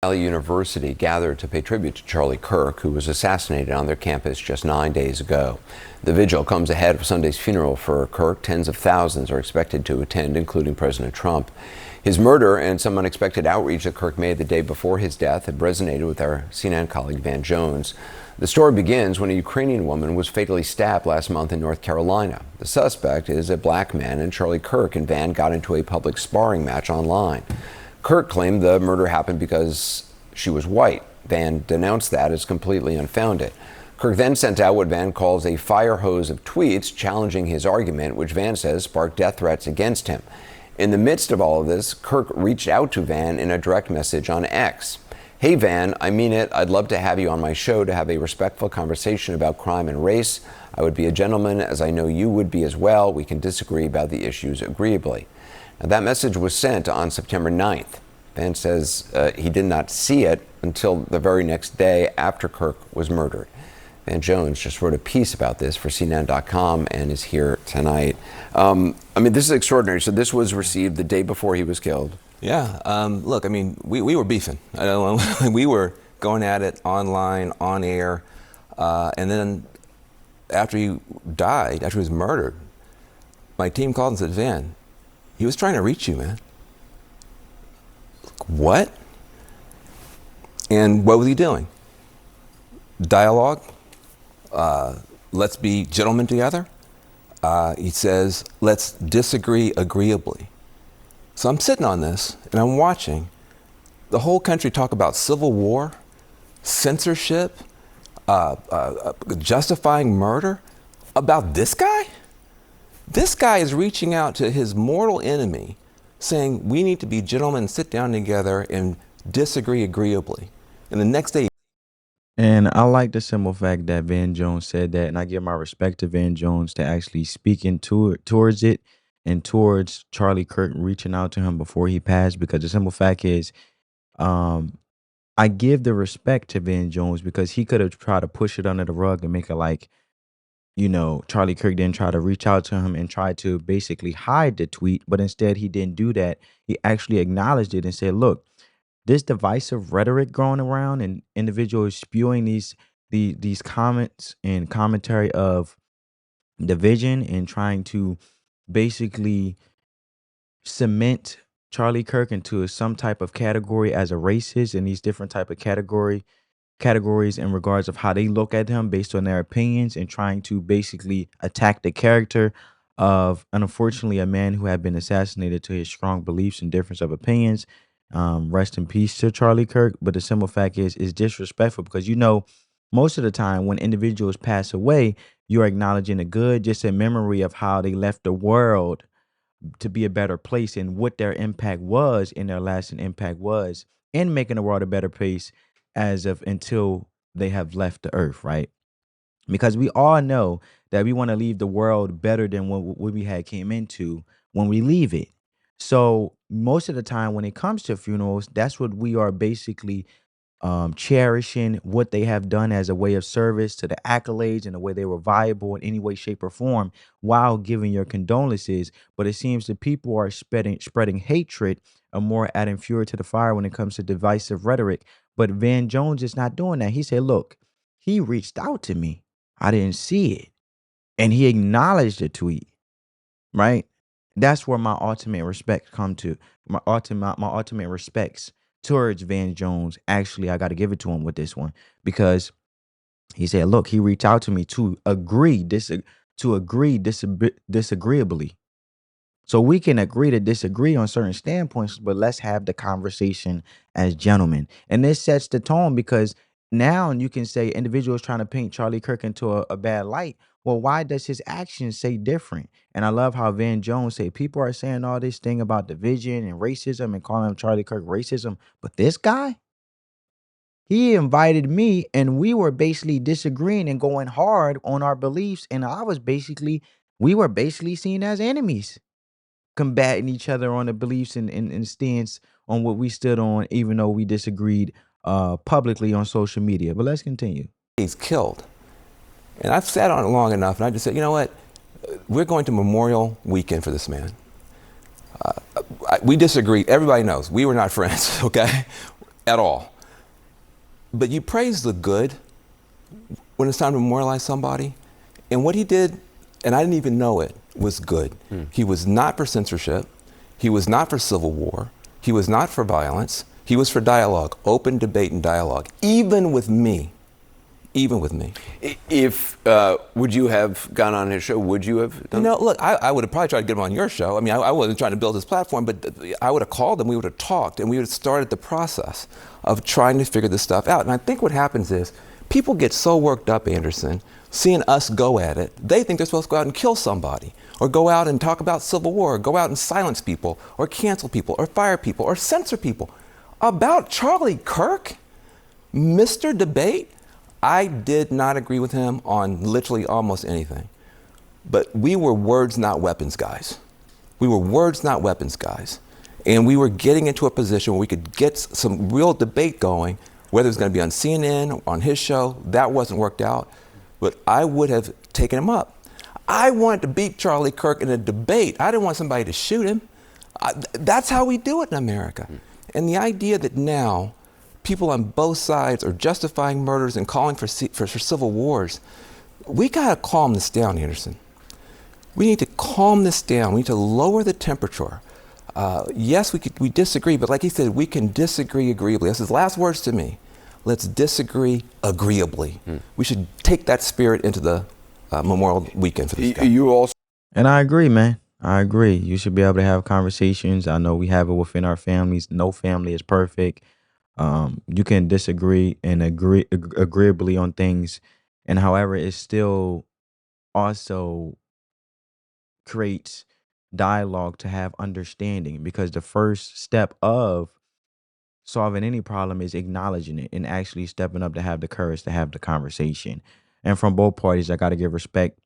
Valley University gathered to pay tribute to Charlie Kirk, who was assassinated on their campus just 9 days ago. The vigil comes ahead of Sunday's funeral for Kirk. Tens of thousands are expected to attend, including President Trump. His murder and some unexpected outreach that Kirk made the day before his death have resonated with our CNN colleague Van Jones. The story begins when a Ukrainian woman was fatally stabbed last month in North Carolina. The suspect is a black man, and Charlie Kirk and Van got into a public sparring match online. Kirk claimed the murder happened because she was white. Van denounced that as completely unfounded. Kirk then sent out what Van calls a fire hose of tweets challenging his argument, which Van says sparked death threats against him. In the midst of all of this, Kirk reached out to Van in a direct message on X. "Hey Van, I mean it. I'd love to have you on my show to have a respectful conversation about crime and race. I would be a gentleman, as I know you would be as well. We can disagree about the issues agreeably." Now, that message was sent on September 9th. Van says he did not see it until the very next day after Kirk was murdered. Van Jones just wrote a piece about this for CNN.com and is here tonight. This is extraordinary. So this was received the day before he was killed. Yeah. Look, we were beefing. We were going at it online, on air. And then after he died, after he was murdered, my team called and said, "Van, he was trying to reach you, man." What? And what was he doing? Dialogue. Let's be gentlemen together. He says, let's disagree agreeably. So I'm sitting on this and I'm watching the whole country talk about civil war, censorship, justifying murder about this guy. This guy is reaching out to his mortal enemy saying we need to be gentlemen, sit down together and disagree agreeably. And the next day. And I like the simple fact that Van Jones said that, and I give my respect to Van Jones to actually speaking towards it and towards Charlie Kirk reaching out to him before he passed, because the simple fact is, I give the respect to Van Jones because he could have tried to push it under the rug and make it like, Charlie Kirk didn't try to reach out to him and try to basically hide the tweet, but instead he didn't do that. He actually acknowledged it and said, look, this divisive rhetoric going around and individuals spewing these comments and commentary of division and trying to basically cement Charlie Kirk into some type of category as a racist, and these different type of categories in regards of how they look at him based on their opinions, and trying to basically attack the character of, unfortunately, a man who had been assassinated to his strong beliefs and difference of opinions. Rest in peace to Charlie Kirk. But the simple fact is, it's disrespectful because, most of the time when individuals pass away, you're acknowledging the good, just in memory of how they left the world to be a better place and what their impact was and their lasting impact was in making the world a better place as of until they have left the earth, right? Because we all know that we want to leave the world better than what we had came into when we leave it. So most of the time when it comes to funerals, that's what we are basically cherishing, what they have done as a way of service to the accolades and the way they were viable in any way, shape, or form, while giving your condolences. But it seems that people are spreading hatred and more adding fuel to the fire when it comes to divisive rhetoric. But Van Jones is not doing that. He said, look, he reached out to me. I didn't see it. And he acknowledged the tweet, right? That's where my ultimate respect come to. My ultimate respects towards Van Jones. Actually, I got to give it to him with this one, because he said, look, he reached out to me to agree disagreeably. So we can agree to disagree on certain standpoints, but let's have the conversation as gentlemen. And this sets the tone, because now you can say individuals trying to paint Charlie Kirk into a bad light. Well, why does his actions say different? And I love how Van Jones say people are saying all this thing about division and racism and calling Charlie Kirk racism. But this guy, he invited me and we were basically disagreeing and going hard on our beliefs. And we were basically seen as enemies, combating each other on the beliefs and stance on what we stood on, even though we disagreed publicly on social media. But let's continue. He's killed. And I've sat on it long enough, and I just said, you know what? We're going to Memorial Weekend for this man. We disagreed. Everybody knows we were not friends, okay, at all. But you praise the good when it's time to memorialize somebody. And what he did, and I didn't even know it, was good. He was not for censorship. He was not for civil war. He was not for violence. He was for dialogue, open debate and dialogue, even with me. Even with me. If would you have gone on his show? Would you have done? Look, I would have probably tried to get him on your show. I mean, I wasn't trying to build this platform, but I would have called him. We would have talked, and we would have started the process of trying to figure this stuff out. And I think what happens is people get so worked up, Anderson, seeing us go at it. They think they're supposed to go out and kill somebody, or go out and talk about civil war, or go out and silence people, or cancel people, or fire people, or censor people. About Charlie Kirk, Mr. Debate, I did not agree with him on literally almost anything. But we were words, not weapons, guys. We were words, not weapons, guys. And we were getting into a position where we could get some real debate going, whether it was going to be on CNN or on his show. That wasn't worked out. But I would have taken him up. I wanted to beat Charlie Kirk in a debate. I didn't want somebody to shoot him. That's how we do it in America. And the idea that now people on both sides are justifying murders and calling for civil wars, we got to calm this down, Anderson. We need to calm this down. We need to lower the temperature. Yes, we disagree, but like he said, we can disagree agreeably. That's his last words to me. Let's disagree agreeably. We should take that spirit into the Memorial Weekend for this guy. You also. And I agree, man. I agree. You should be able to have conversations. I know we have it within our families. No family is perfect. You can disagree and agree agreeably on things, and however, it still also creates dialogue to have understanding, because the first step of solving any problem is acknowledging it and actually stepping up to have the courage to have the conversation. And from both parties, I got to give respect.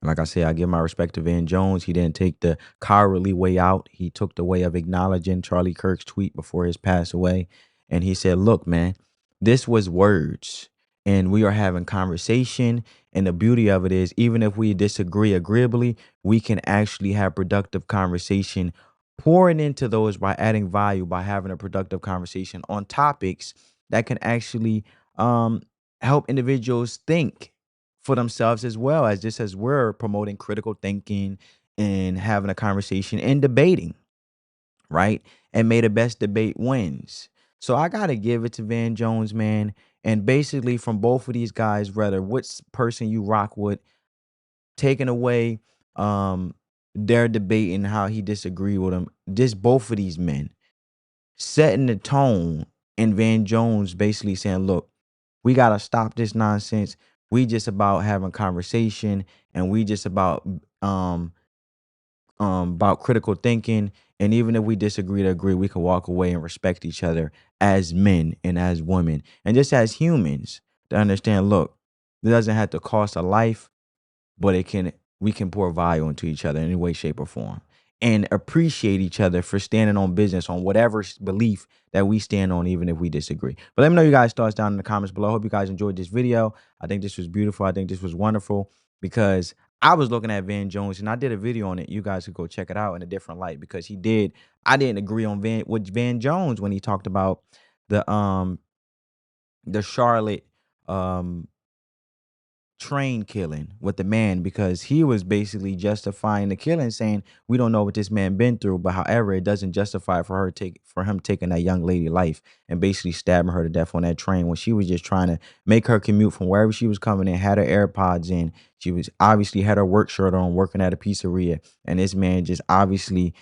Like I said, I give my respect to Van Jones. He didn't take the cowardly way out. He took the way of acknowledging Charlie Kirk's tweet before his pass away. And he said, look, man, this was words and we are having conversation. And the beauty of it is, even if we disagree agreeably, we can actually have productive conversation, pouring into those by adding value, by having a productive conversation on topics that can actually help individuals think for themselves, as well as just as we're promoting critical thinking and having a conversation and debating, right? And may the best debate wins. So I gotta give it to Van Jones, man. And basically, from both of these guys, whether which person you rock with, taking away their debate and how he disagreed with him, just both of these men setting the tone, and Van Jones basically saying, look, we got to stop this nonsense. We just about having conversation, and we just about critical thinking. And even if we disagree to agree, we can walk away and respect each other as men and as women and just as humans, to understand, look, it doesn't have to cost a life, but we can pour value into each other in any way, shape, or form, and appreciate each other for standing on business on whatever belief that we stand on, even if we disagree. But let me know your guys' thoughts down in the comments below. I hope you guys enjoyed this video. I think this was beautiful. I think this was wonderful, because I was looking at Van Jones and I did a video on it. You guys could go check it out in a different light, because I didn't agree on with Van Jones when he talked about the Charlotte train killing with the man, because he was basically justifying the killing, saying we don't know what this man been through, but however, it doesn't justify for him taking that young lady life and basically stabbing her to death on that train when she was just trying to make her commute from wherever she was coming in, had her AirPods in. She was obviously had her work shirt on, working at a pizzeria, and this man just obviously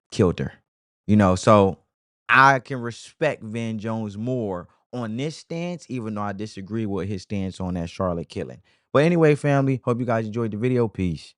killed her. So I can respect Van Jones more on this stance, even though I disagree with his stance on that Charlotte killing. But anyway, family, hope you guys enjoyed the video. Peace.